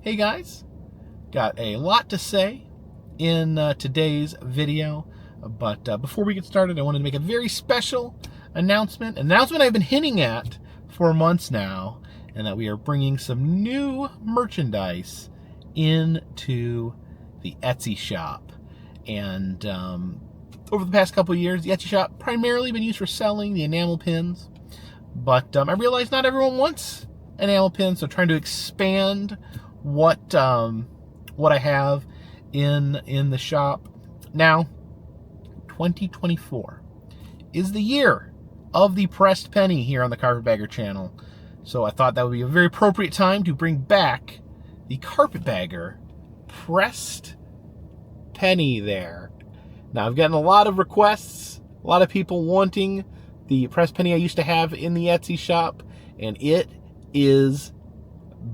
Hey guys, got a lot to say in today's video, but before we get started, I wanted to make a very special announcement, an announcement I've been hinting at for months now, and that we are bringing some new merchandise into the Etsy shop. And over the past couple of years, the Etsy shop primarily been used for selling the enamel pins, but I realized not everyone wants enamel pins, so trying to expand what I have in the shop. Now, 2024 is the year of the pressed penny here on the Carpetbagger channel, so I thought that would be a very appropriate time to bring back the Carpetbagger pressed penny there. Now, I've gotten a lot of requests, a lot of people wanting the pressed penny I used to have in the Etsy shop, and it is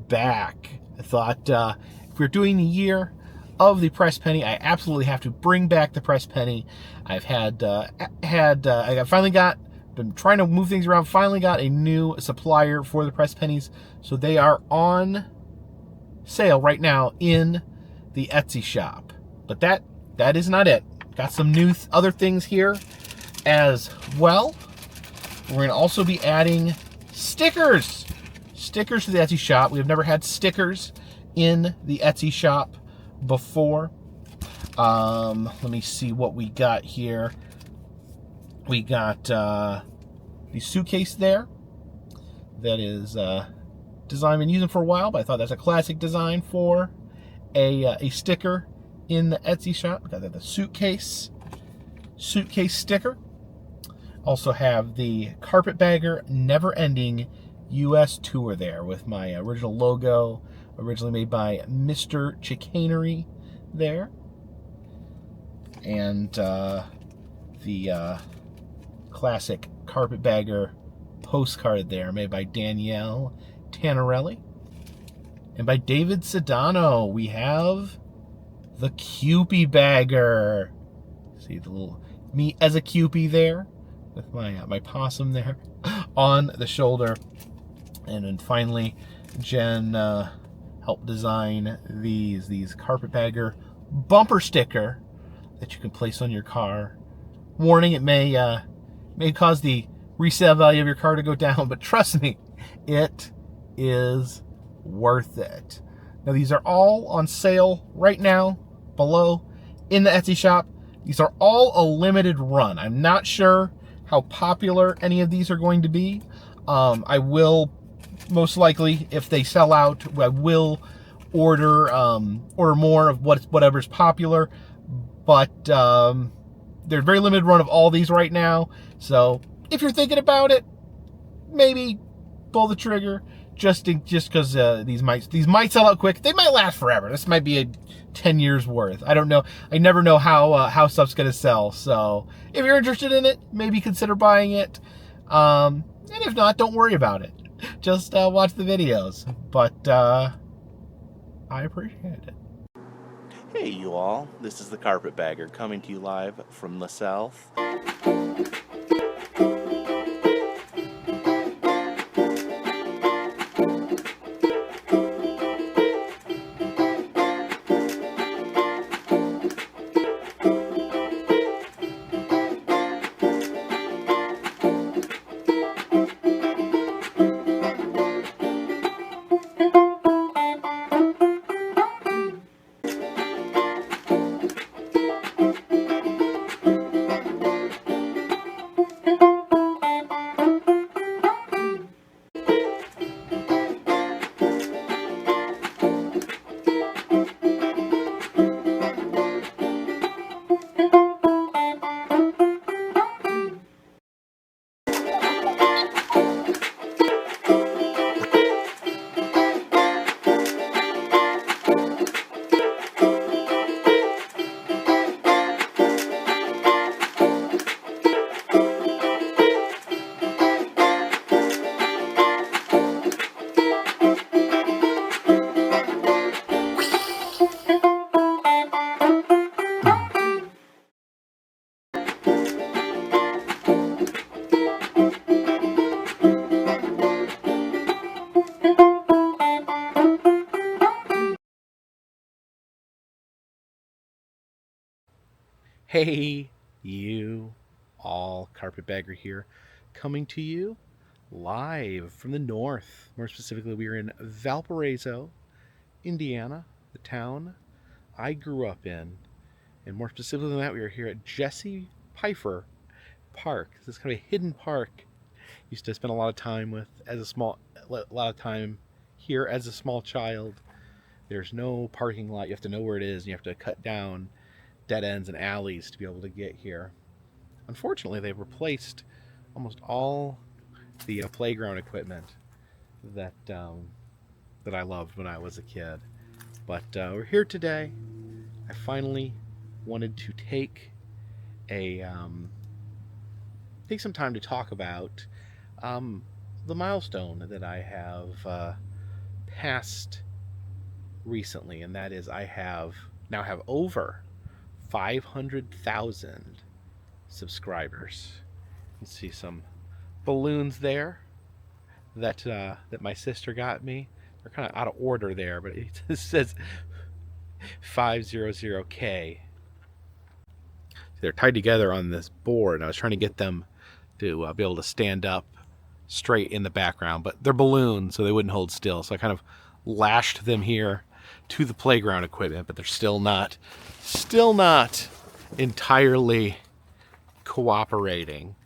back. I thought if we're doing the year of the pressed penny, I absolutely have to bring back the pressed penny. I've been trying to move things around, finally got a new supplier for the pressed pennies, so they are on sale right now in the Etsy shop. But that is not it. Got some new other things here as well. We're going to also be adding stickers to the Etsy shop. We've never had stickers in the Etsy shop before. Let me see what we got here. We got the suitcase there. That is design I've been using for a while, but I thought that's a classic design for a sticker in the Etsy shop. We got the suitcase sticker. Also have the Carpetbagger Never Ending US tour there with my original logo, originally made by Mr. Chicanery there. And the classic Carpetbagger postcard there, made by Danielle Tannerelli. And by David Sedano, we have the Cupie Bagger. See the little me as a Cupie there, with my possum there on the shoulder. And then finally, Jen helped design these Carpetbagger bumper sticker that you can place on your car. Warning, it may cause the resale value of your car to go down, but trust me, it is worth it. Now, these are all on sale right now below in the Etsy shop. These are all a limited run. I'm not sure how popular any of these are going to be. I will most likely, if they sell out, I will order more of whatever's popular. But there's a very limited run of all these right now. So if you're thinking about it, maybe pull the trigger. Just because these might sell out quick. They might last forever. This might be a 10 years worth. I don't know. I never know how stuff's gonna sell. So if you're interested in it, maybe consider buying it. And if not, don't worry about it. Just watch the videos. But I appreciate it. Hey you all, this is the Carpetbagger coming to you live from the South. Hey, you all, Carpetbagger here, coming to you live from the north. More specifically, we are in Valparaiso, Indiana, the town I grew up in. And more specifically than that, we are here at Jesse Pfeiffer Park. This is kind of a hidden park. Used to spend a lot of time here as a small child. There's no parking lot. You have to know where it is, and you have to cut down dead ends and alleys to be able to get here. Unfortunately, they've replaced almost all the playground equipment that I loved when I was a kid. But we're here today. I finally wanted to take some time to talk about the milestone that I have passed recently, and that is I now have over 500,000 subscribers. You can see some balloons there that my sister got me. They're kind of out of order there, but it says 500K. They're tied together on this board, and I was trying to get them to be able to stand up straight in the background, but they're balloons, so they wouldn't hold still. So I kind of lashed them here to the playground equipment, but they're still not entirely cooperating.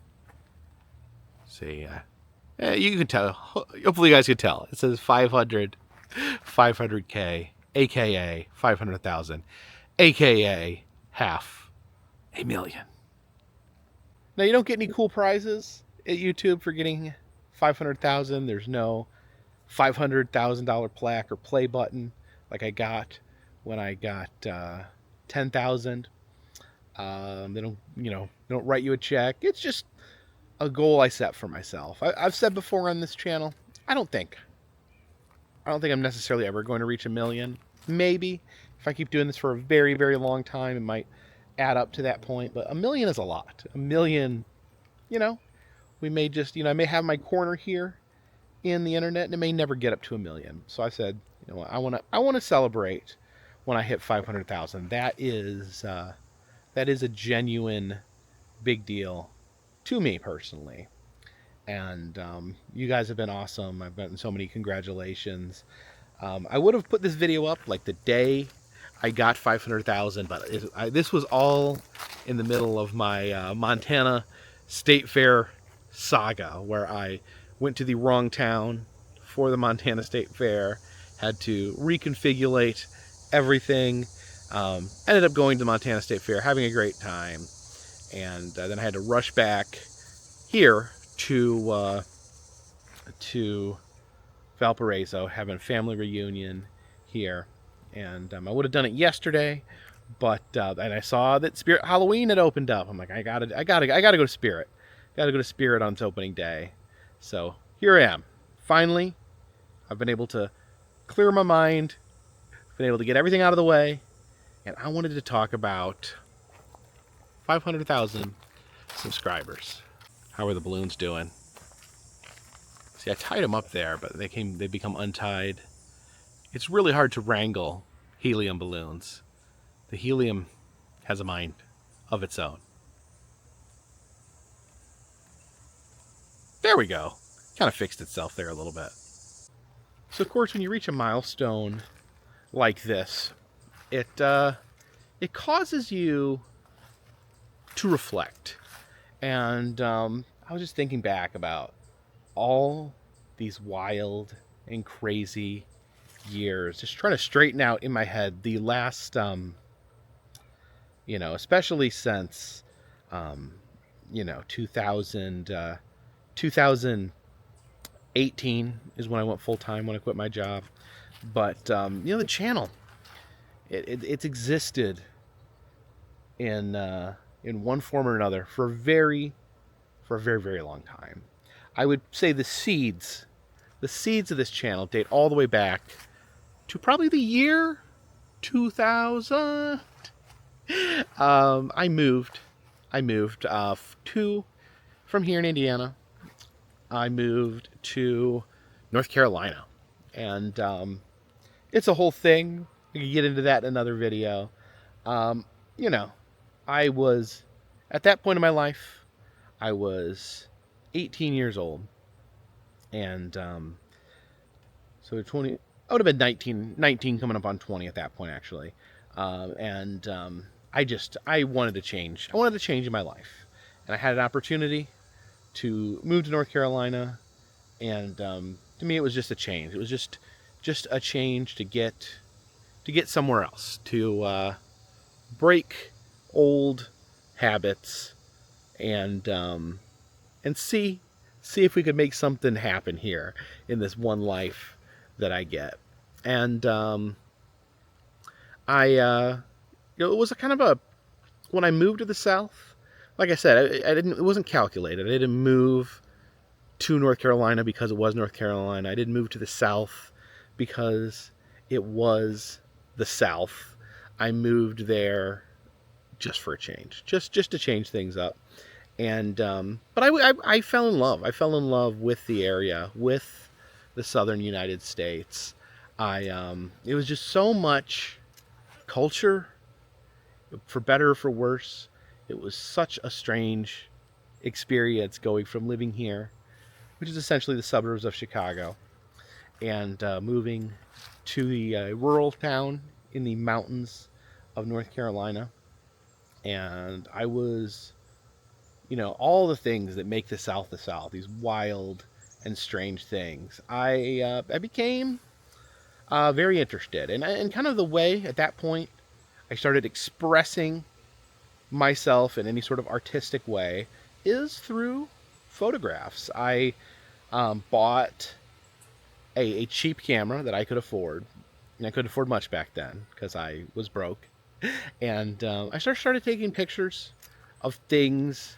See, you can tell. Hopefully, you guys can tell. It says 500K, aka 500,000, aka half a million. Now, you don't get any cool prizes at YouTube for getting 500,000. There's no $500,000 plaque or play button like I got when I got 10,000. They don't write you a check. It's just a goal I set for myself. I've said before on this channel, I don't think I'm necessarily ever going to reach 1 million. Maybe if I keep doing this for a very, very long time, it might add up to that point. But 1 million is a lot. 1 million, we may just, I may have my corner here in the internet, and it may never get up to 1 million. So I said, I want to celebrate when I hit 500,000. That is a genuine big deal to me personally. And you guys have been awesome. I've gotten so many congratulations. I would have put this video up like the day I got 500,000, but this was all in the middle of my Montana State Fair saga, where I went to the wrong town for the Montana State Fair, had to reconfigure everything, ended up going to Montana State Fair, having a great time, and then I had to rush back here to Valparaiso, having a family reunion here. And I would have done it yesterday, but and I saw that Spirit Halloween had opened up. I'm like, I gotta go to Spirit. Gotta go to Spirit on its opening day. So here I am. Finally, I've been able to clear my mind, been able to get everything out of the way, and I wanted to talk about 500,000 subscribers. How are the balloons doing? See, I tied them up there, but they become untied. It's really hard to wrangle helium balloons. The helium has a mind of its own. There we go. Kind of fixed itself there a little bit. So, of course, when you reach a milestone like this, it causes you to reflect. And I was just thinking back about all these wild and crazy years, just trying to straighten out in my head the last, especially since, 2018 is when I went full time, when I quit my job. But the channel, it's existed in one form or another for a very, very long time. I would say the seeds of this channel date all the way back to probably the year 2000. I moved from here in Indiana. I moved to North Carolina, and it's a whole thing. We can get into that in another video. I I was, at that point in my life, I was 18 years old. And so 20, I would have been 19 coming up on 20 at that point, actually. And I wanted to change. I wanted to change in my life. And I had an opportunity to move to North Carolina. And to me, it was just a change. It was just a change to get somewhere else, to break old habits and see if we could make something happen here in this one life that I get. And it was a kind of a when I moved to the South. Like I said, I didn't. It wasn't calculated. I didn't move to North Carolina because it was North Carolina. I didn't move to the South because it was the South. I moved there just for a change, just to change things up. And but I fell in love. I fell in love with the area, with the Southern United States. It was just so much culture, for better or for worse. It was such a strange experience going from living here, which is essentially the suburbs of Chicago, and moving to the rural town in the mountains of North Carolina. And I was, all the things that make the South, these wild and strange things. I became very interested, and kind of the way at that point I started expressing myself in any sort of artistic way is through photographs. I bought a cheap camera that I could afford, and I couldn't afford much back then because I was broke. And I started taking pictures of things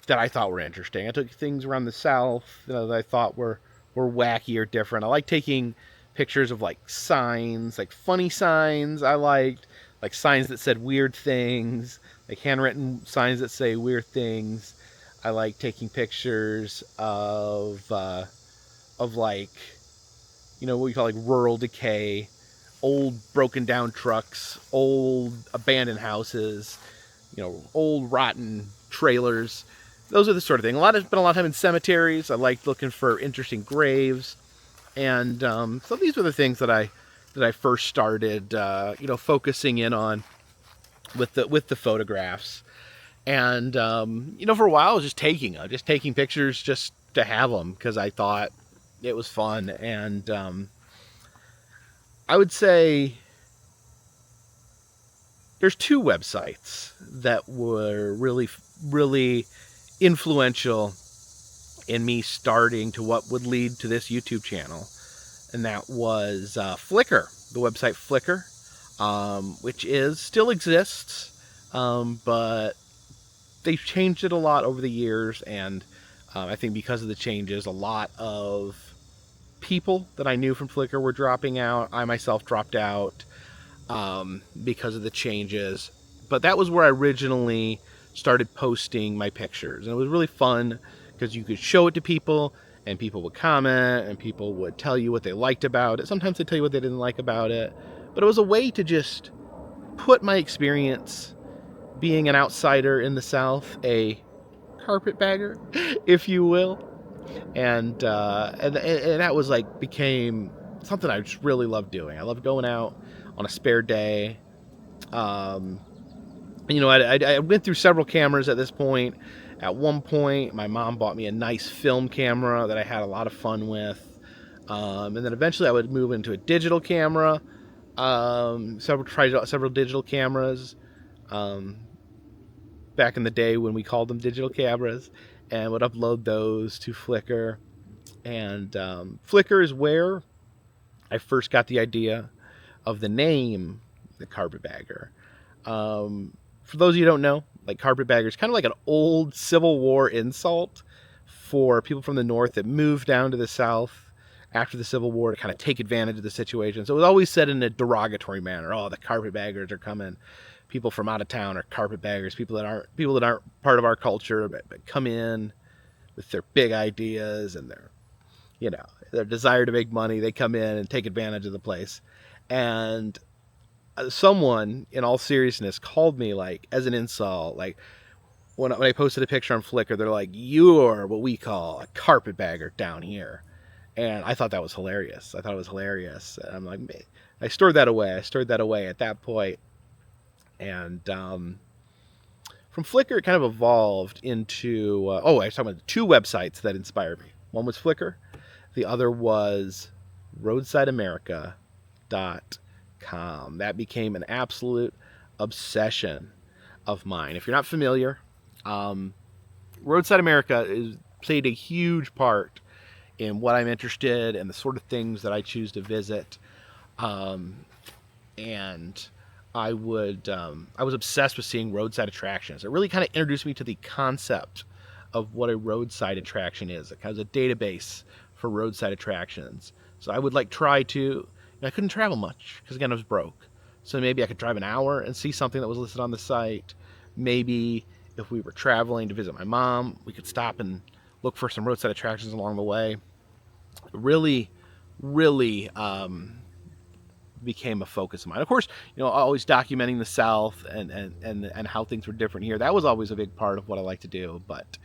that I thought were interesting. I took things around the South that I thought were wacky or different. I like taking pictures of like signs, like funny signs. I liked like signs that said weird things, like handwritten signs that say weird things. I like taking pictures of like, what we call like rural decay, old broken down trucks, old abandoned houses, old rotten trailers. Those are the sort of thing. Spent a lot of time in cemeteries. I liked looking for interesting graves, and so these were the things that I first started, focusing in on with the photographs. And for a while I was just taking pictures just to have them because I thought it was fun. And I would say there's two websites that were really, really influential in me starting to what would lead to this YouTube channel. And that was Flickr, the website Flickr, which still exists, but they've changed it a lot over the years. And I think because of the changes, a lot of people that I knew from Flickr were dropping out. I myself dropped out because of the changes. But that was where I originally started posting my pictures. And it was really fun because you could show it to people and people would comment and people would tell you what they liked about it. Sometimes they tell you what they didn't like about it. But it was a way to just put my experience being an outsider in the South, a carpetbagger, if you will. And that was like became something I just really loved doing. I loved going out on a spare day. I went through several cameras at this point. At one point, my mom bought me a nice film camera that I had a lot of fun with. And then eventually I would move into a digital camera. Tried out several digital cameras. Back in the day when we called them digital cameras, and would upload those to Flickr. And Flickr is where I first got the idea of the name, the Carpetbagger. For those of you who don't know, like carpetbagger is kind of like an old Civil War insult for people from the North that moved down to the South after the Civil War to kind of take advantage of the situation. So it was always said in a derogatory manner. Oh, the carpetbaggers are coming. People from out of town are carpetbaggers. People that aren't part of our culture, but come in with their big ideas and their desire to make money. They come in and take advantage of the place. And someone, in all seriousness, called me like as an insult, like when I posted a picture on Flickr, they're like, "You're what we call a carpetbagger down here," and I thought that was hilarious. I thought it was hilarious. And I'm like, man, I stored that away. I stored that away at that point, and from Flickr, it kind of evolved into I was talking about 2 websites that inspired me. One was Flickr, the other was roadsideamerica.com. That became an absolute obsession of mine. If you're not familiar, Roadside America played a huge part in what I'm interested in and the sort of things that I choose to visit. And I was obsessed with seeing roadside attractions. It really kind of introduced me to the concept of what a roadside attraction is. It has a database for roadside attractions. So I would try to, I couldn't travel much because again, I was broke. So maybe I could drive an hour and see something that was listed on the site. Maybe if we were traveling to visit my mom, we could stop and look for some roadside attractions along the way. Really, really became a focus of mine. Of course, always documenting the South and how things were different here. That was always a big part of what I like to do. But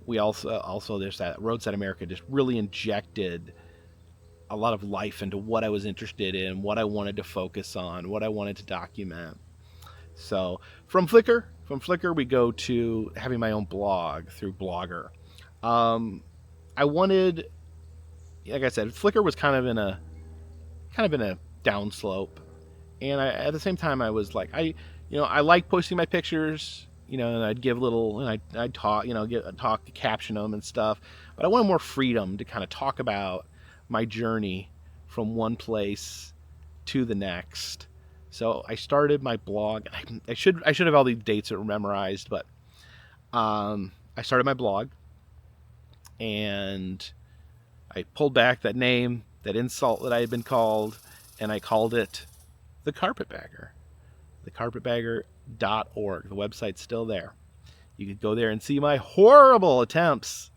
we also there's that Roadside America just really injected a lot of life into what I was interested in, what I wanted to focus on, what I wanted to document. So from Flickr, we go to having my own blog through Blogger. I wanted, like I said, Flickr was kind of in a downslope, and at the same time I was like, I like posting my pictures, and I'd give little, and I'd talk, caption them and stuff, but I wanted more freedom to kind of talk about my journey from one place to the next. So I started my blog. I should have all these dates memorized, but I started my blog, and I pulled back that name, that insult that I had been called, and I called it the Carpetbagger. Thecarpetbagger.org. The website's still there. You could go there and see my horrible attempts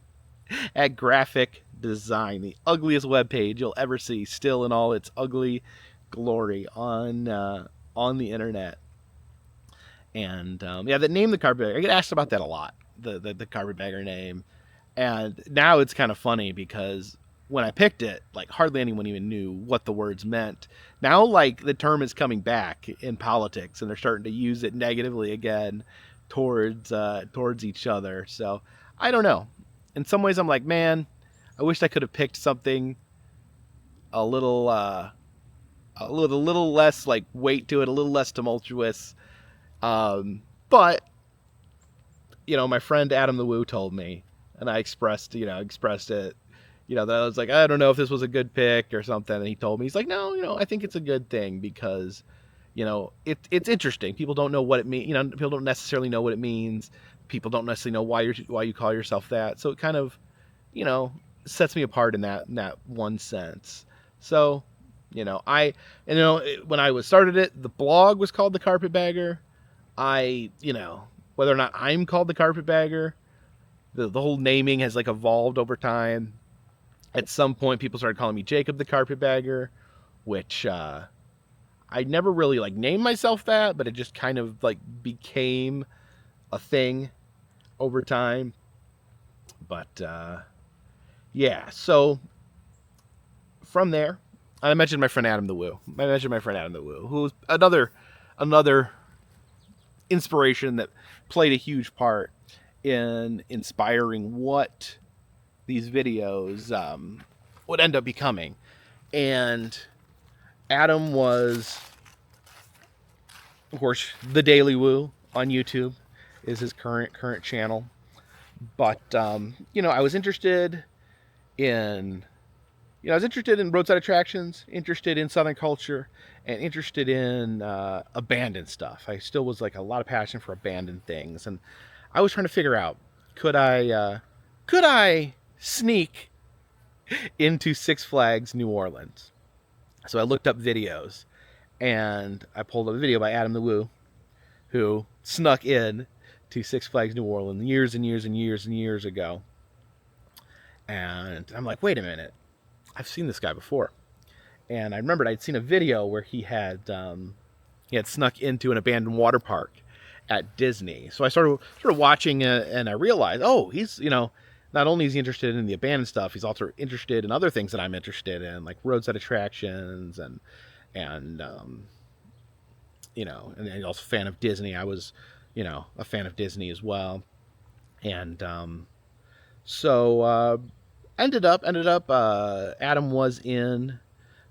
at graphic design. The ugliest webpage you'll ever see, still in all its ugly glory on the internet. And the name, the Carpetbagger, I get asked about that a lot, the Carpetbagger name. And now it's kind of funny because when I picked it, hardly anyone even knew what the words meant. Now, the term is coming back in politics, and they're starting to use it negatively again towards each other. So I don't know. In some ways, I'm like, man, I wish I could have picked something a little less weight to it, a little less tumultuous. But my friend Adam the Woo told me, and I expressed it. That I was like, I don't know if this was a good pick or something. And he told me, he's like, no, I think it's a good thing because, it's interesting. People don't know what it means. People don't necessarily know what it means. People don't necessarily know why you call yourself that. So it kind of, sets me apart in that one sense. So, when I started it, the blog was called The Carpetbagger. Whether or not I'm called The Carpetbagger, the whole naming has evolved over time. At some point, people started calling me Jacob the Carpetbagger, which I never really named myself that, but it just kind of became a thing over time. But so from there, I mentioned my friend Adam the Woo. Who was another inspiration that played a huge part in inspiring what these videos would end up becoming. And Adam was, of course, the Daily Woo on YouTube is his current channel. But I was interested in roadside attractions, interested in Southern culture, and interested in abandoned stuff. I still was a lot of passion for abandoned things, and I was trying to figure out, could I sneak into Six Flags New Orleans? So I looked up videos, and I pulled up a video by Adam the Woo, who snuck in to Six Flags New Orleans years and years and years and years ago. And I'm like, wait a minute, I've seen this guy before. And I remembered I'd seen a video where he had He had snuck into an abandoned water park at Disney. So I started watching it, and I realized, oh, he's, not only is he interested in the abandoned stuff, he's also interested in other things that I'm interested in, like roadside attractions and and he's also a fan of Disney. I was, a fan of Disney as well. And so ended up Adam was in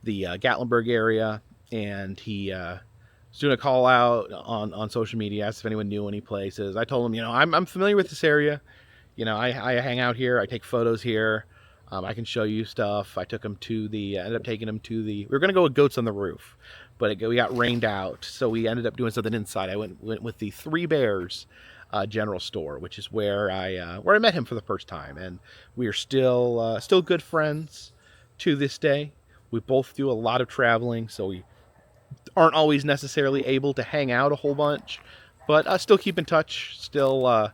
the Gatlinburg area, and he was doing a call out on social media, asked if anyone knew any places. I told him, I'm familiar with this area. I hang out here. I take photos here. I can show you stuff. I took him to ended up taking him to we were going to go with Goats on the Roof, but we got rained out. So we ended up doing something inside. I went with the Three Bears general store, which is where I met him for the first time. And we are still good friends to this day. We both do a lot of traveling, so we aren't always necessarily able to hang out a whole bunch, but still keep in touch, still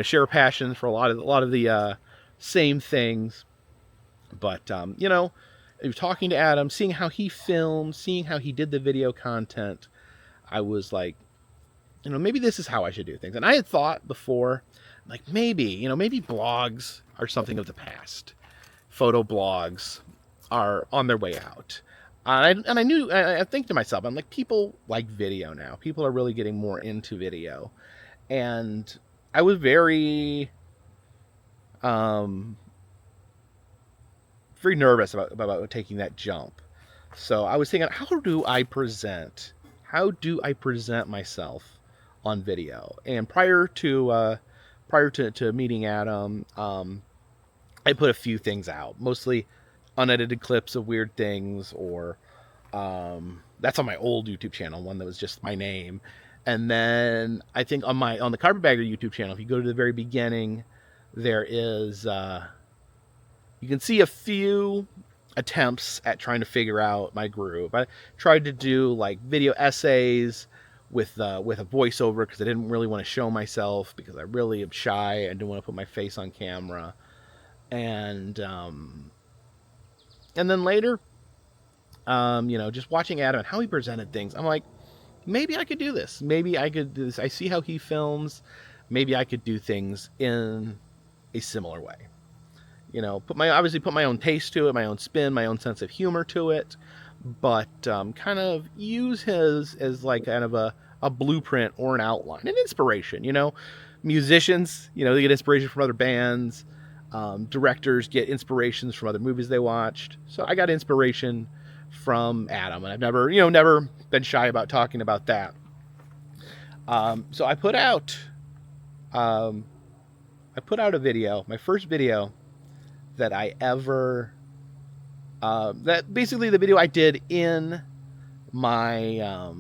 share a passion for a lot of the same things. But talking to Adam, seeing how he filmed, seeing how he did the video content, I was like, maybe this is how I should do things. And I had thought before, like, maybe blogs are something of the past. Photo blogs are on their way out. I think to myself, I'm like, people like video now. People are really getting more into video. And I was very nervous about taking that jump. So I was thinking, how do I present myself on video? And prior to meeting Adam, I put a few things out, mostly unedited clips of weird things, or that's on my old YouTube channel, one that was just my name. And then I think on the Carpetbagger YouTube channel, if you go to the very beginning, there is you can see a few attempts at trying to figure out my groove. I tried to do like video essays with a voiceover, because I didn't really want to show myself, because I really am shy and didn't want to put my face on camera. And then later, just watching Adam and how he presented things, I'm like, maybe I could do this. Maybe I could do this. I see how he films. Maybe I could do things in a similar way. Obviously put my own taste to it, my own spin, my own sense of humor to it, but kind of use his as like kind of a blueprint or an outline, an inspiration. Musicians, they get inspiration from other bands. Directors get inspirations from other movies they watched. So I got inspiration from Adam, and I've never been shy about talking about that. So I put out a video, my first video that I ever, that basically the video I did in my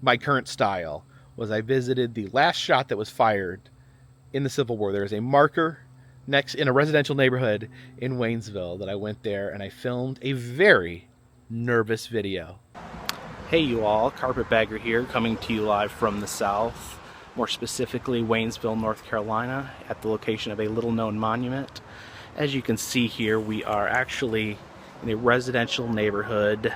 my current style was I visited the last shot that was fired in the Civil War. There is a marker in a residential neighborhood in Waynesville that I went there, and I filmed a very nervous video. Hey you all, Carpetbagger here, coming to you live from the South, more specifically Waynesville, North Carolina, at the location of a little-known monument. As you can see here, we are actually in a residential neighborhood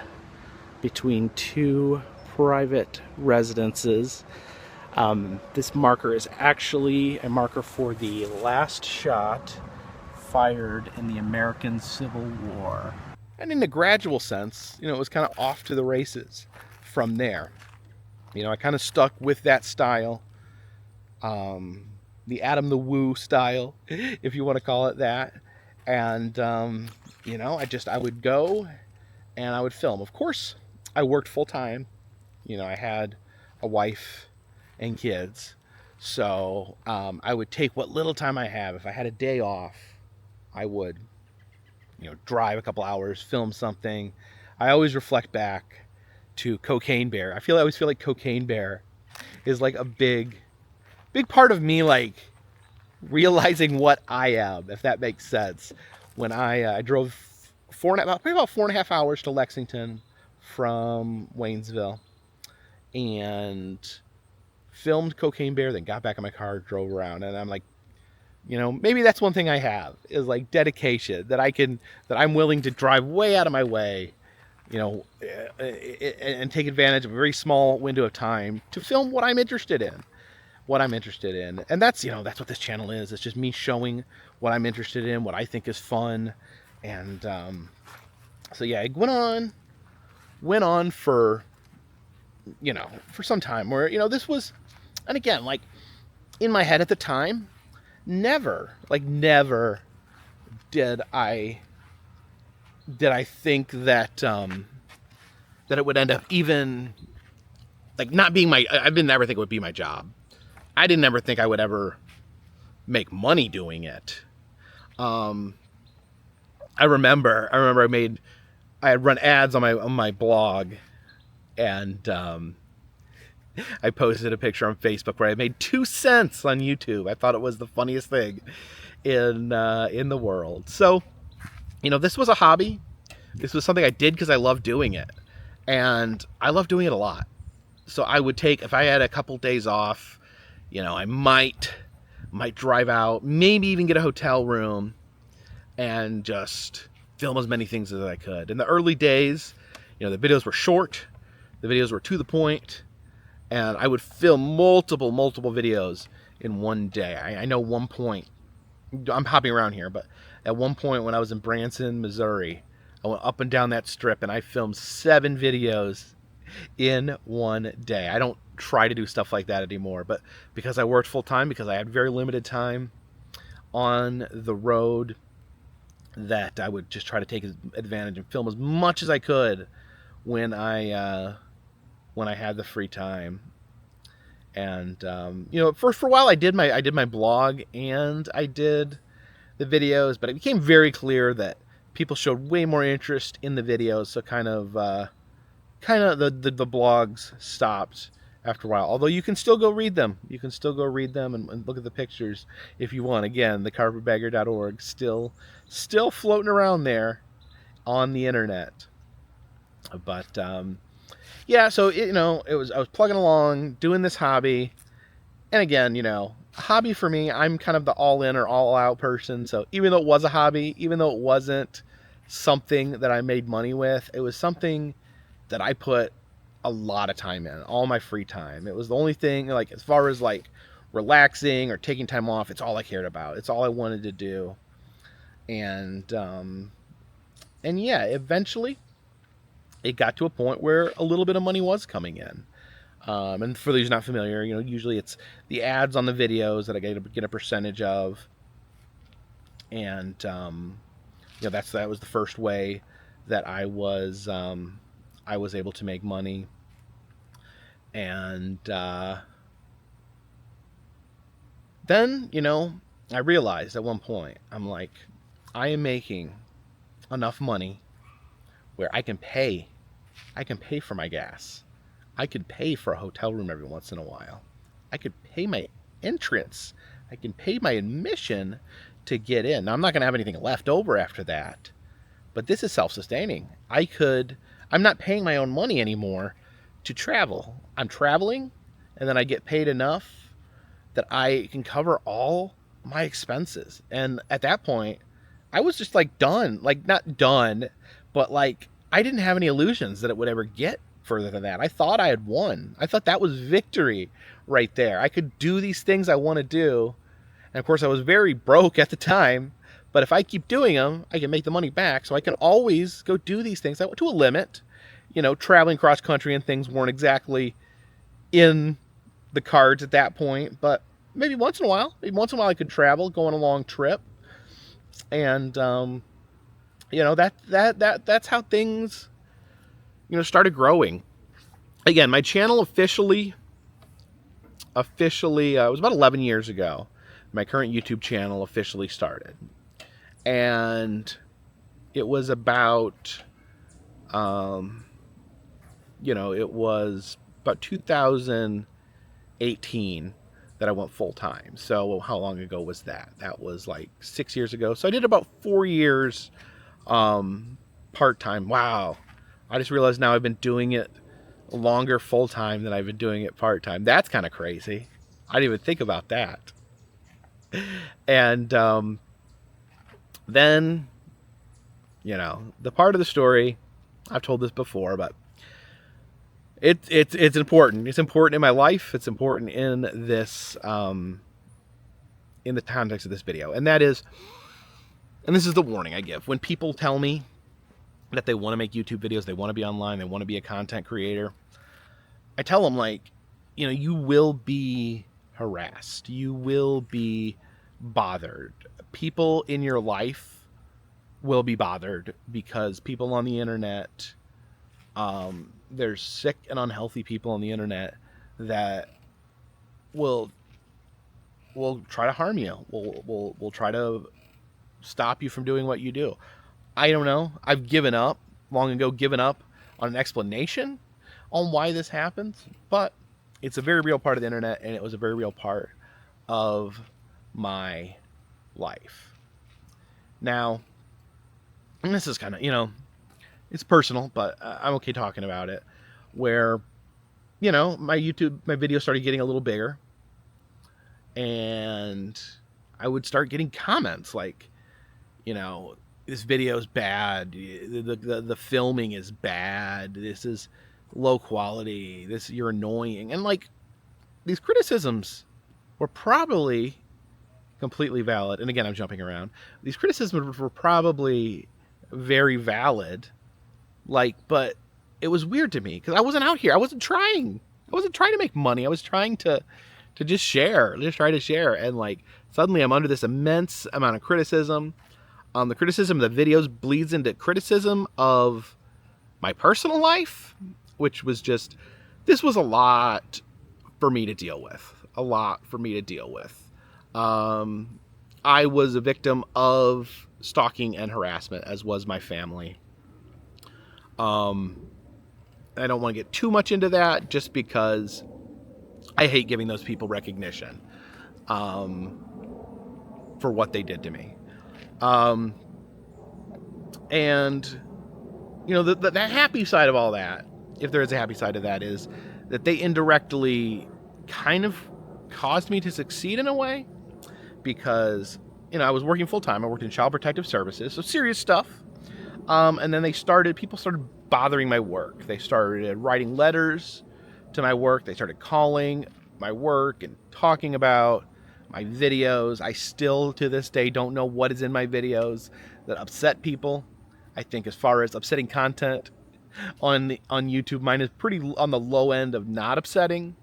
between two private residences. This marker is actually a marker for the last shot fired in the American Civil War. And in a gradual sense, it was kind of off to the races from there. I kind of stuck with that style, the Adam the Woo style, if you want to call it that. And, I would go and I would film. Of course, I worked full time. I had a wife and kids. So I would take what little time I have. If I had a day off, I would, drive a couple hours, film something. I always reflect back to Cocaine Bear. I always feel like Cocaine Bear is like a big part of me, like realizing what I am, if that makes sense. When I drove about 4.5 hours to Lexington from Waynesville and filmed Cocaine Bear, then got back in my car, drove around, and I'm like, maybe that's one thing I have, is like dedication, that I'm willing to drive way out of my way, you know, and take advantage of a very small window of time to film what I'm interested in. And that's, that's what this channel is. It's just me showing what I'm interested in, what I think is fun. And so yeah, it went on for, for some time where, this was, and again, like in my head at the time, never did I think that that it would end up even like not being I didn't ever think it would be my job. I didn't ever think I would ever make money doing it. I remember I had run ads on my blog, and I posted a picture on Facebook where I made 2 cents on YouTube. I thought it was the funniest thing in the world. So, this was a hobby. This was something I did because I love doing it, and I love doing it a lot. So I would take, if I had a couple days off, I might drive out, maybe even get a hotel room, and just film as many things as I could. In the early days, the videos were short, the videos were to the point, and I would film multiple videos in one day. I know one point, I'm hopping around here, but at one point when I was in Branson, Missouri, I went up and down that strip and I filmed 7 videos in one day. I don't try to do stuff like that anymore, but because I worked full time, because I had very limited time on the road, that I would just try to take advantage and film as much as I could when I had the free time. And for a while I did my blog and I did the videos, but it became very clear that people showed way more interest in the videos, so kind of the blogs stopped after a while. Although you can still go read them. You can still go read them and look at the pictures if you want. Again, thecarpetbagger.org still floating around there on the internet. But yeah, so I was plugging along, doing this hobby. And again, a hobby for me, I'm kind of the all-in or all-out person. So even though it was a hobby, even though it wasn't something that I made money with, it was something that I put a lot of time in, all my free time. It was the only thing, like, as far as like relaxing or taking time off, it's all I cared about. It's all I wanted to do. And yeah, eventually it got to a point where a little bit of money was coming in. And for those not familiar, usually it's the ads on the videos that I get a percentage of. And, that was the first way that I was able to make money. And then, I realized at one point, I'm like, I am making enough money where I can pay for my gas. I could pay for a hotel room every once in a while. I could pay my entrance. I can pay my admission to get in. Now, I'm not going to have anything left over after that, but this is self-sustaining. I'm not paying my own money anymore to travel. I'm traveling, and then I get paid enough that I can cover all my expenses. And at that point, I was just like done. Like, not done, but like I didn't have any illusions that it would ever get further than that. I thought I had won. I thought that was victory right there. I could do these things I want to do. And of course, I was very broke at the time. But if I keep doing them, I can make the money back. So I can always go do these things. I went to a limit. Traveling cross country and things weren't exactly in the cards at that point. But maybe once in a while I could travel, go on a long trip. And, that's how things, started growing. Again, my channel officially, it was about 11 years ago. My current YouTube channel officially started. And it was about, it was about 2018 that I went full time. So how long ago was that? That was like 6 years ago. So I did about 4 years part-time. Wow. I just realized now I've been doing it longer full-time than I've been doing it part-time. That's kind of crazy. I didn't even think about that. And then, the part of the story I've told this before, but it's important. It's important in my life. It's important in this in the context of this video, and that is, and this is the warning I give when people tell me that they want to make YouTube videos, they want to be online, they want to be a content creator. I tell them, like, you know, you will be harassed, you will be bothered. People in your life will be bothered because people on the internet, there's sick and unhealthy people on the internet that will try to harm you. Will try to stop you from doing what you do. I don't know. I've given up, long ago given up on an explanation on why this happens, but it's a very real part of the internet, and it was a very real part of my life. Now, and this is kind of, you know, it's personal, but I'm okay talking about it, where, you know, my videos started getting a little bigger, and I would start getting comments like, you know, this video is bad, the filming is bad, this is low quality, you're annoying. And like, these criticisms were probably completely valid. And again, I'm jumping around. These criticisms were probably very valid, like, but it was weird to me because I wasn't out here. I wasn't trying to make money. I was trying to just try to share. And like, suddenly I'm under this immense amount of criticism. The criticism of the videos bleeds into criticism of my personal life, which was just, this was a lot for me to deal with. I was a victim of stalking and harassment, as was my family. I don't want to get too much into that just because I hate giving those people recognition for what they did to me. And, you know, the happy side of all that, if there is a happy side of that, is that they indirectly kind of caused me to succeed in a way, because, you know, I was working full time. I worked in Child Protective Services, so serious stuff. And then people started bothering my work. They started writing letters to my work. They started calling my work and talking about my videos. I still, to this day, don't know what is in my videos that upset people. I think as far as upsetting content on YouTube, mine is pretty on the low end of not upsetting.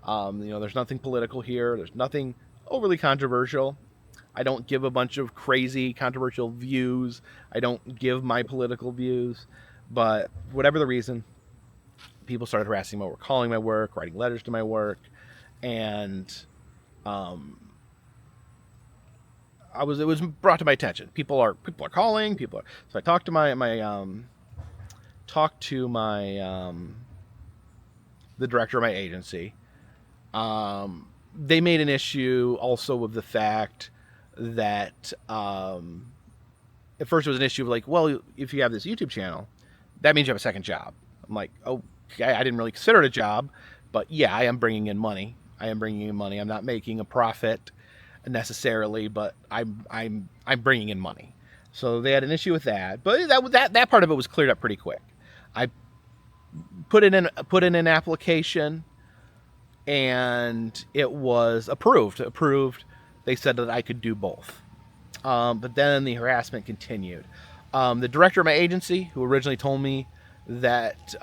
You know, there's nothing political here. There's nothing overly controversial. I don't give a bunch of crazy controversial views. I don't give my political views. But whatever the reason, people started harassing my work, calling my work, writing letters to my work, and it was brought to my attention. People are calling. So I talked to the director of my agency. They made an issue also of the fact that at first it was an issue of like, well, if you have this YouTube channel, that means you have a second job. I'm like, oh, okay, I didn't really consider it a job, but yeah, I am bringing in money. I'm not making a profit necessarily, but I'm bringing in money. So they had an issue with that, but that part of it was cleared up pretty quick. I put in an application, and it was approved. They said that I could do both. But then the harassment continued. The director of my agency, who originally told me that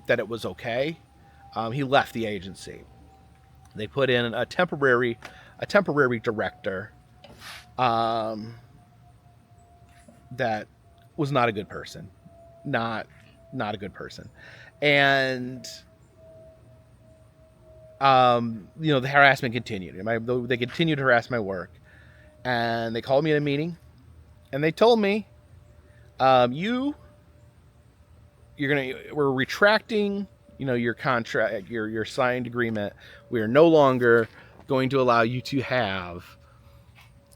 it was okay, he left the agency. They put in a temporary director that was not a good person. Not a good person. And you know, the harassment continued. They continued to harass my work, and they called me in a meeting, and they told me, we're retracting, you know, your contract, your signed agreement. We are no longer going to allow you to have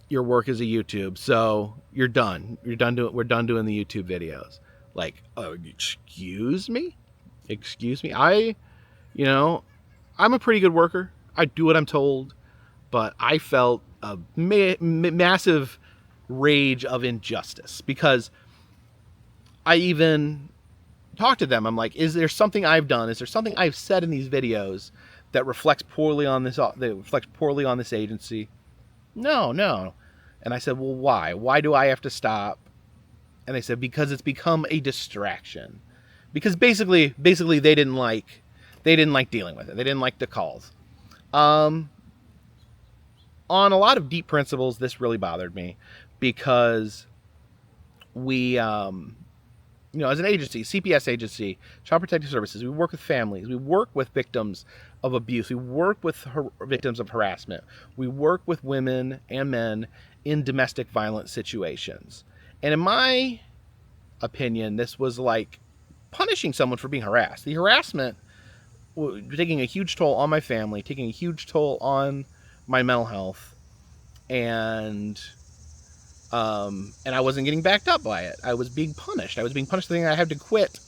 your work as a YouTube. So you're done. We're done doing the YouTube videos. Like, oh, excuse me. I'm a pretty good worker. I do what I'm told, but I felt a massive rage of injustice, because I even talk to them. I'm like, is there something I've done? Is there something I've said in these videos that reflects poorly on this agency? No, no. And I said, well, why? Why do I have to stop? And they said, because it's become a distraction. Because basically they didn't like dealing with it. They didn't like the calls. On a lot of deep principles, this really bothered me, because we, as an agency, CPS agency, Child Protective Services, we work with families, we work with victims of abuse, we work with victims of harassment, we work with women and men in domestic violence situations. And in my opinion, this was like punishing someone for being harassed. The harassment was taking a huge toll on my family, taking a huge toll on my mental health, and I wasn't getting backed up by it. I was being punished. I was being punished. The thing I had to quit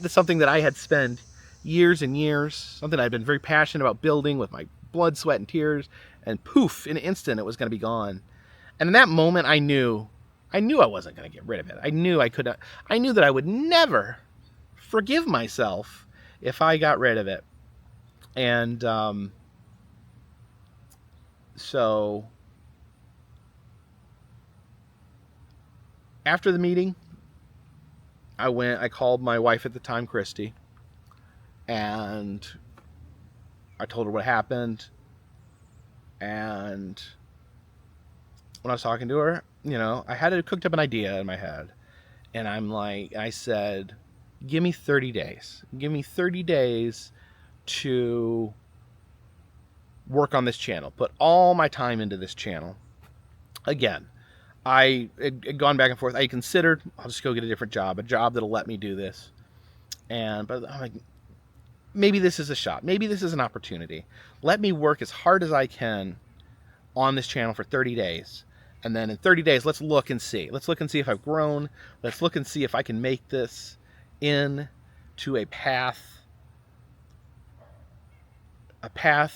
something that I had spent years and years, something I'd been very passionate about building with my blood, sweat, and tears, and poof, in an instant, it was going to be gone. And in that moment, I knew I wasn't going to get rid of it. I knew that I would never forgive myself if I got rid of it. And so after the meeting, I called my wife at the time, Christy, and I told her what happened. And when I was talking to her, I had cooked up an idea in my head. And I said, give me 30 days. Give me 30 days to work on this channel. Put all my time into this channel. Again, I had gone back and forth. I considered, I'll just go get a different job, a job that'll let me do this. But I'm like, maybe this is a shot. Maybe this is an opportunity. Let me work as hard as I can on this channel for 30 days. And then in 30 days, let's look and see. Let's look and see if I've grown. Let's look and see if I can make this into a path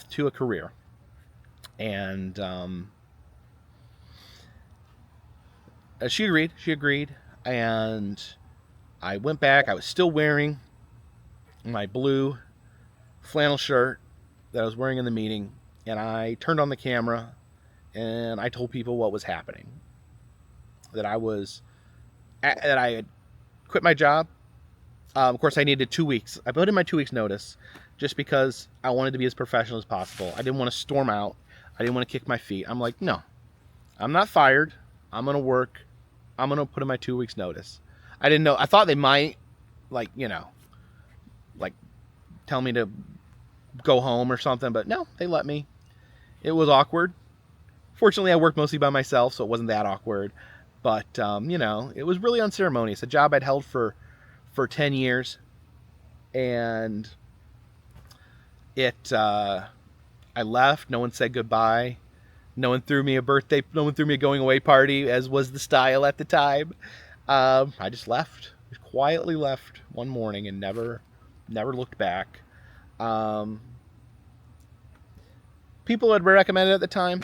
to a career. And she agreed. And I went back. I was still wearing my blue flannel shirt that I was wearing in the meeting. And I turned on the camera and I told people what was happening. That I had quit my job. Of course, I needed 2 weeks. I put in my 2 weeks notice just because I wanted to be as professional as possible. I didn't want to storm out. I didn't want to kick my feet. I'm like, no, I'm not fired. I'm going to work. I'm going to put in my 2 weeks notice. I didn't know. I thought they might tell me to go home or something, but no, they let me. It was awkward. Fortunately, I worked mostly by myself, so it wasn't that awkward. But, it was really unceremonious. A job I'd held for 10 years. And I left. No one said goodbye. No one threw me a going away party, as was the style at the time. I just left. Just quietly left one morning and never looked back. People had recommended at the time,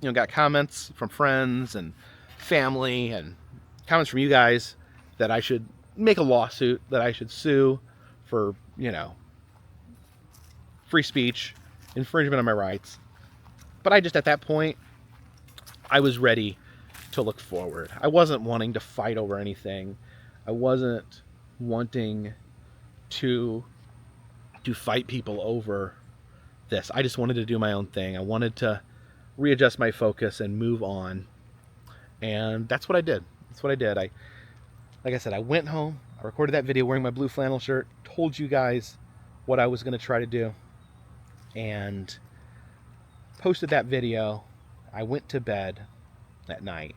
got comments from friends and family and comments from you guys that I should make a lawsuit, that I should sue for, free speech, infringement of my rights. But I just, at that point, I was ready to look forward. I wasn't wanting to fight over anything. I wasn't wanting to fight people over this. I just wanted to do my own thing. I wanted to readjust my focus and move on. And that's what I did. Like I said, I went home, I recorded that video wearing my blue flannel shirt, told you guys what I was going to try to do, and posted that video. I went to bed that night,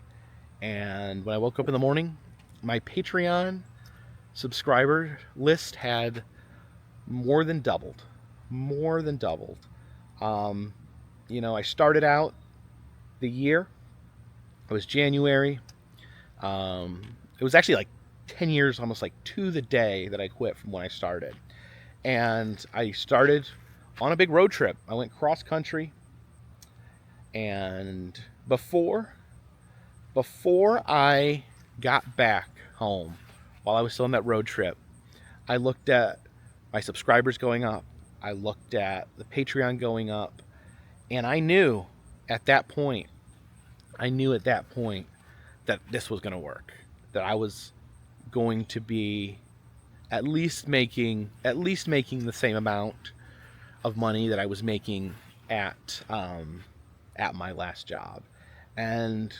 and when I woke up in the morning, my Patreon subscriber list had more than doubled. I started out the year, it was January. It was actually like 10 years, almost like to the day that I quit from when I started. And I started on a big road trip. I went cross country. And before I got back home, while I was still on that road trip, I looked at my subscribers going up. I looked at the Patreon going up. And I knew at that point, that this was going to work. That I was going to be at least making the same amount of money that I was making at my last job. And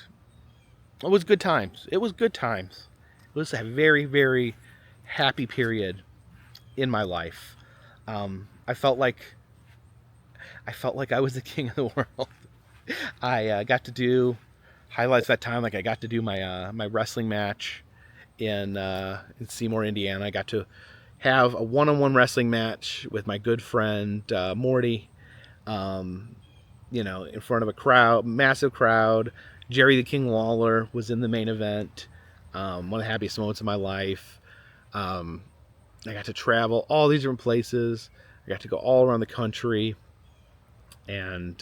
it was good times. It was a very, very happy period in my life. I felt like I was the king of the world. I got to do highlights that time. Like I got to do my my wrestling match in Seymour, Indiana. I got to have a one-on-one wrestling match with my good friend Morty. In front of a crowd, massive crowd. Jerry the King Lawler was in the main event. One of the happiest moments of my life. I got to travel all these different places. I got to go all around the country. And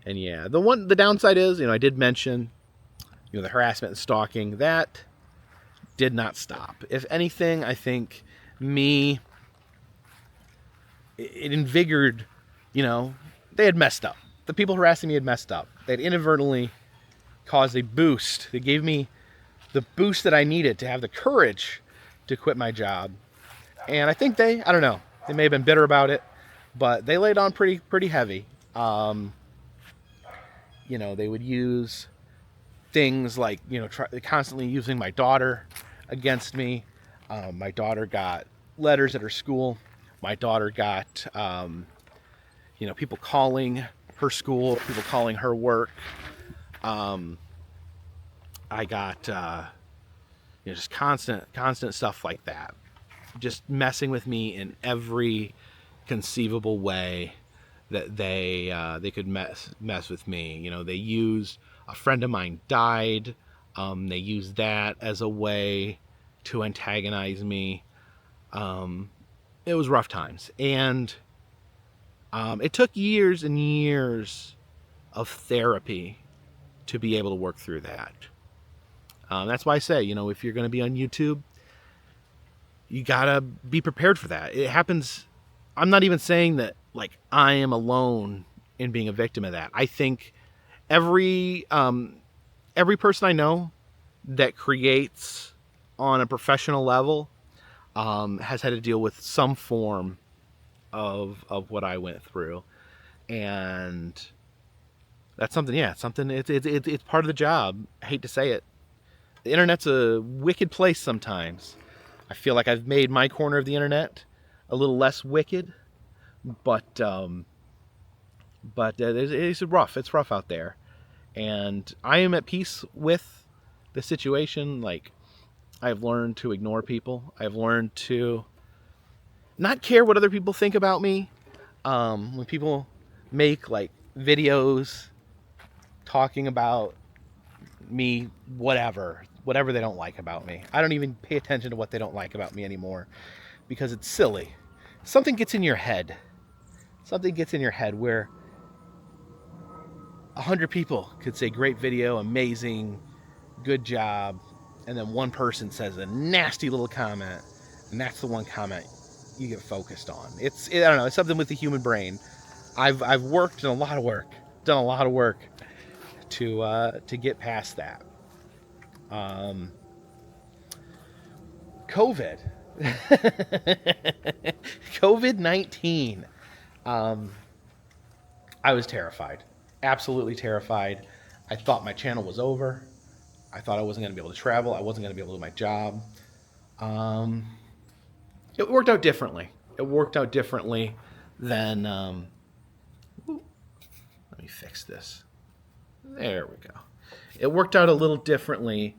yeah, the downside is, I did mention, the harassment and stalking. That did not stop. If anything, I think it invigorated, they had messed up. The people harassing me had messed up. They'd inadvertently caused a boost. They gave me the boost that I needed to have the courage to quit my job. And I think I don't know, they may have been bitter about it, but they laid on pretty heavy. They would use things like, constantly using my daughter against me. My daughter got letters at her school. My daughter got, people calling her school, people calling her work. I got, just constant stuff like that. Just messing with me in every conceivable way that they could mess with me. They used, a friend of mine died. They used that as a way to antagonize me. It was rough times. And it took years and years of therapy to be able to work through that. That's why I say, if you're going to be on YouTube, you gotta be prepared for that. It happens. I'm not even saying that like I am alone in being a victim of that. I think every person I know that creates on a professional level has had to deal with some form of what I went through, and that's something. Yeah, something. It's part of the job. I hate to say it. The internet's a wicked place sometimes. I feel like I've made my corner of the internet a little less wicked, but it's rough. It's rough out there, and I am at peace with the situation. Like, I've learned to ignore people. I've learned to not care what other people think about me. When people make like videos talking about me, whatever they don't like about me, I don't even pay attention to what they don't like about me anymore, because it's silly. Something gets in your head where 100 people could say great video, amazing, good job, and then one person says a nasty little comment, and that's the one comment you get focused on. I don't know, it's something with the human brain. I've done a lot of work to get past that. COVID-19. I was terrified, absolutely terrified. I thought my channel was over. I thought I wasn't going to be able to travel. I wasn't going to be able to do my job. It worked out differently. Than. Let me fix this. There we go. It worked out a little differently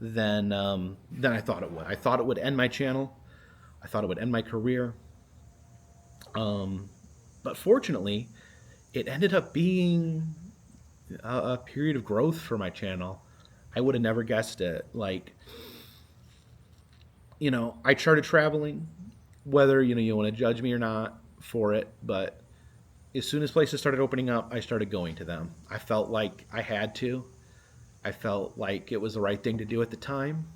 than I thought it would. I thought it would end my channel. I thought it would end my career. But fortunately, it ended up being a period of growth for my channel. I would have never guessed it. Like, I started traveling, whether, you want to judge me or not for it, but as soon as places started opening up, I started going to them. I felt like I had to. I felt like it was the right thing to do at the time.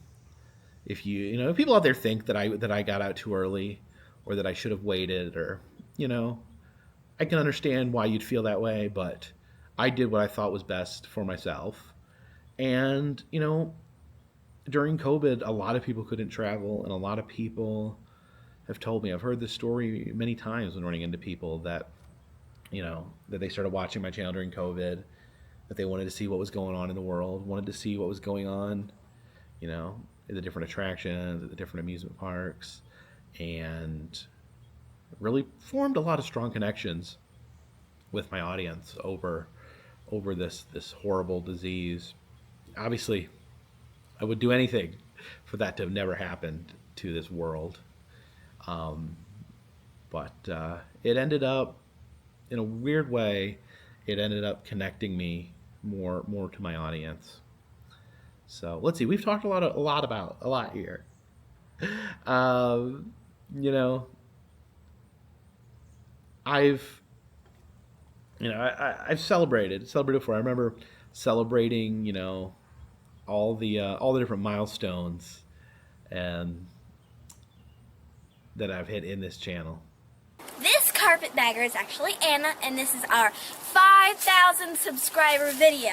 if if people out there think that I got out too early, or that I should have waited, or I can understand why you'd feel that way, but I did what I thought was best for myself. And during COVID, a lot of people couldn't travel, and a lot of people have told me, I've heard this story many times when running into people that that they started watching my channel during COVID, that they wanted to see what was going on in the world, wanted to see what was going on, at the different attractions, at the different amusement parks, and really formed a lot of strong connections with my audience over this horrible disease. Obviously, I would do anything for that to have never happened to this world. But it ended up, in a weird way, it ended up connecting me more to my audience. So let's see. We've talked a lot here. Um, you know, I've I've celebrated before. I remember celebrating all the different milestones and that I've hit in this channel. This carpetbagger is actually Anna, and this is our 5,000 subscriber video.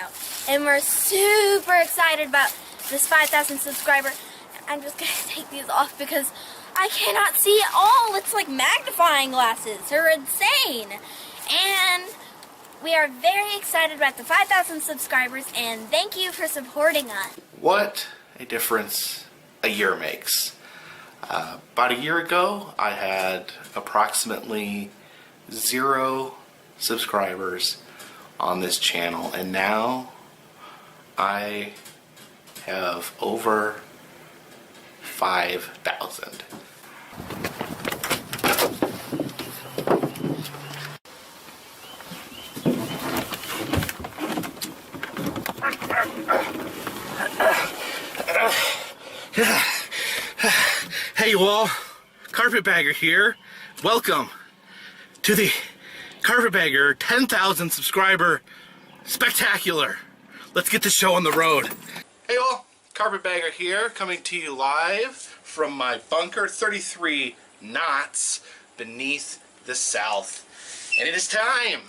And we're super excited about this 5,000 subscriber. I'm just going to take these off because I cannot see it all. It's like magnifying glasses. They're insane. And we are very excited about the 5,000 subscribers, and thank you for supporting us. What a difference a year makes. About a year ago, I had approximately 0 subscribers on this channel, and now I have over 5,000. Hey you all, Carpetbagger here. Welcome to the Carpetbagger 10,000 subscriber spectacular. Let's get the show on the road. Hey all, Carpetbagger here, coming to you live from my bunker 33 knots beneath the South. And it is time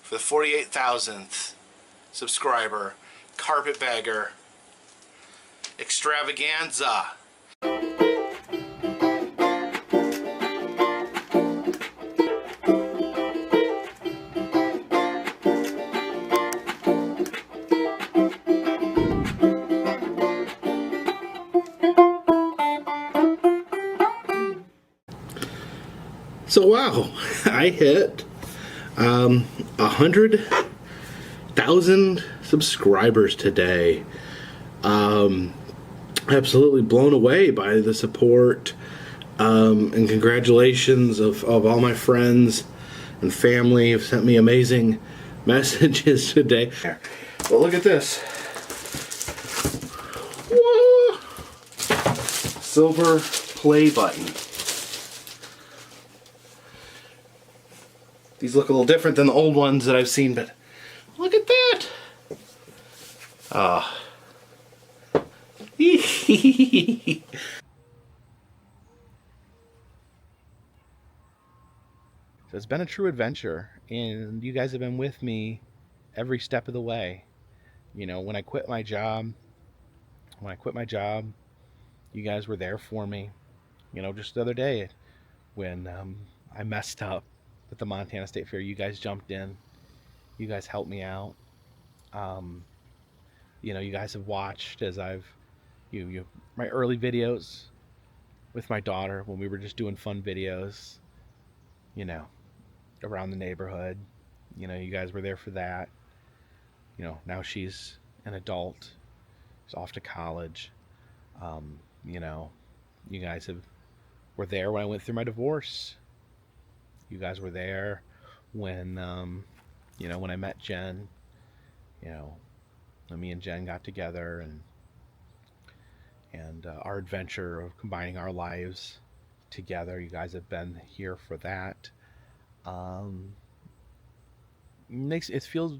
for the 48,000th subscriber Carpetbagger extravaganza. So wow, I hit 100,000 subscribers today. Absolutely blown away by the support, and congratulations of all my friends and family have sent me amazing messages today. Well, look at this. Whoa! Silver play button. These look a little different than the old ones that I've seen, but look at that. So it's been a true adventure, and you guys have been with me every step of the way. When I quit my job, you guys were there for me. Just the other day when I messed up at the Montana State Fair, you guys jumped in. You guys helped me out. You guys have watched as I've my early videos with my daughter when we were just doing fun videos, around the neighborhood. You guys were there for that. Now she's an adult. She's off to college. You guys were there when I went through my divorce. You guys were there when, when I met Jen. When me and Jen got together, and our adventure of combining our lives together. You guys have been here for that. Feels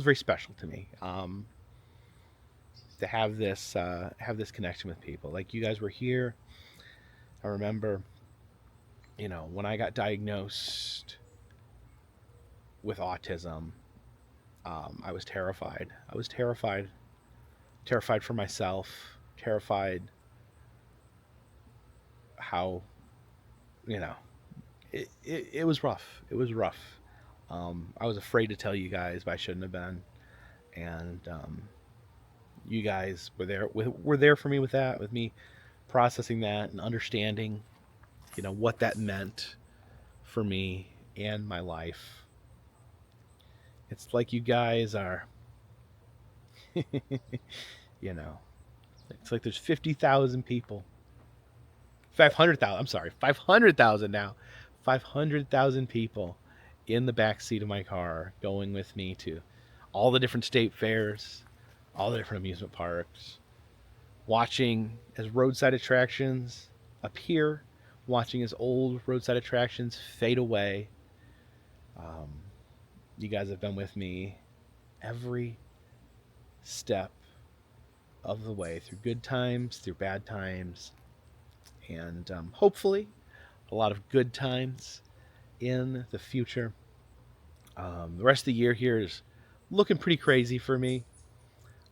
very special to me. to have this connection with people. Like, you guys were here. I remember, when I got diagnosed with autism, I was terrified. I was terrified for myself, terrified how, it was rough. It was rough. I was afraid to tell you guys, but I shouldn't have been. And you guys were there for me with that, with me processing that and understanding, what that meant for me and my life. It's like you guys are, it's like there's 50,000 people. 500,000, I'm sorry, 500,000 now. 500,000 people in the back seat of my car going with me to all the different state fairs, all the different amusement parks, watching as roadside attractions appear, watching as old roadside attractions fade away. You guys have been with me every step of the way, through good times, through bad times, and hopefully a lot of good times in the future. The rest of the year here is looking pretty crazy for me.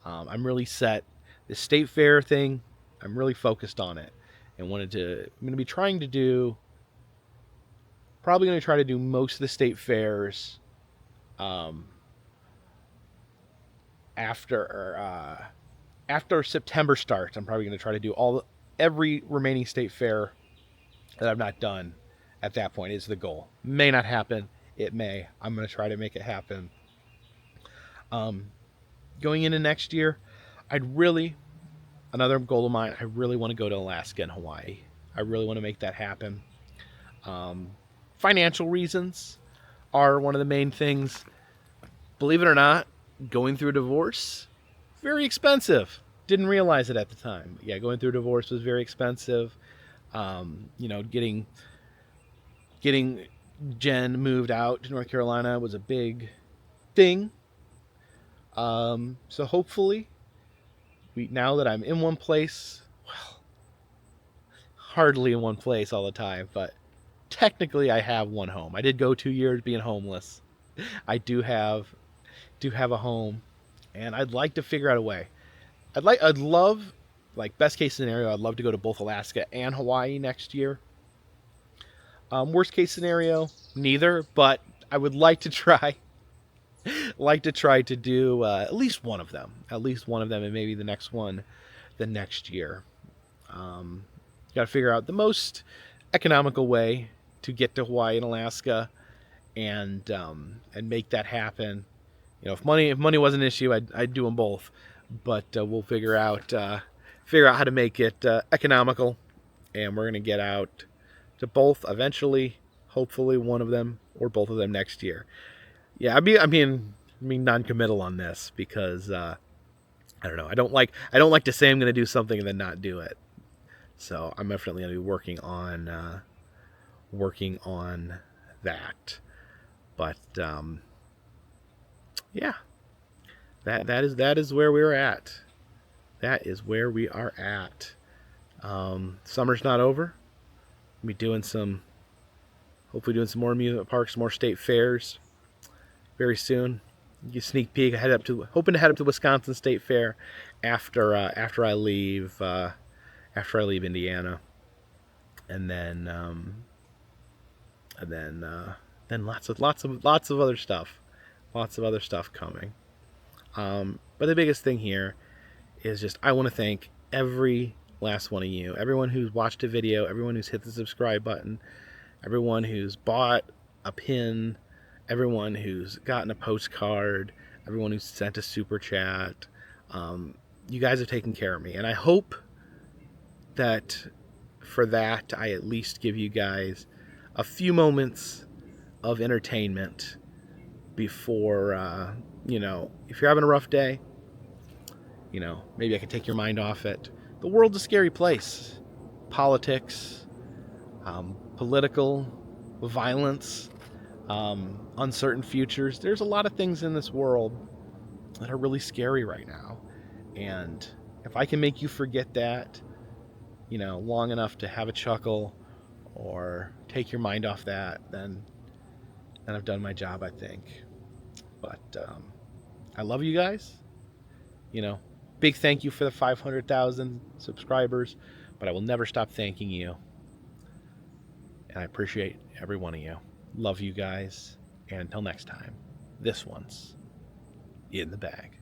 I'm really set. This state fair thing, I'm really focused on it, and I'm going to be trying to do, probably going to try to do most of the state fairs after September starts. I'm probably going to try to do every remaining state fair that I've not done at that point is the goal. May not happen. It may. I'm going to try to make it happen. Going into next year, another goal of mine, I really want to go to Alaska and Hawaii. I really want to make that happen. Financial reasons are one of the main things. Believe it or not, going through a divorce, very expensive. Didn't realize it at the time. Yeah, going through a divorce was very expensive. Getting Jen moved out to North Carolina was a big thing. So hopefully, now that I'm in one place, well, hardly in one place all the time, but technically I have one home. I did go 2 years being homeless. I do have a home, and I'd like to figure out a way. I'd love, like, best case scenario, I'd love to go to both Alaska and Hawaii next year. Worst case scenario, neither, but I would like to try to do at least one of them, and maybe the next one the next year. Got to figure out the most economical way to get to Hawaii and Alaska, and make that happen. If money wasn't an issue, I'd do them both, but we'll figure out how to make it economical, and we're gonna get out to both eventually. Hopefully, one of them or both of them next year. Yeah, I mean, non-committal on this because I don't know. I don't like to say I'm gonna do something and then not do it. So I'm definitely gonna be working on that. But yeah, that is where we're at. That is where we are at. Summer's not over. We'll be hopefully doing some more amusement parks, more state fairs very soon. You sneak peek. Hoping to head up to Wisconsin State Fair after I leave Indiana, and then lots of other stuff, coming. But the biggest thing here is just I want to thank every last one of you, everyone who's watched a video, everyone who's hit the subscribe button, everyone who's bought a pin, everyone who's gotten a postcard, everyone who's sent a super chat. You guys have taken care of me, and I hope that for that I at least give you guys a few moments of entertainment before if you're having a rough day, maybe I can take your mind off it. The world's a scary place. Politics, political violence, uncertain futures. There's a lot of things in this world that are really scary right now. And if I can make you forget that, long enough to have a chuckle or take your mind off that, then I've done my job, I think. But I love you guys. Big thank you for the 500,000 subscribers, but I will never stop thanking you. And I appreciate every one of you. Love you guys. And until next time, this one's in the bag.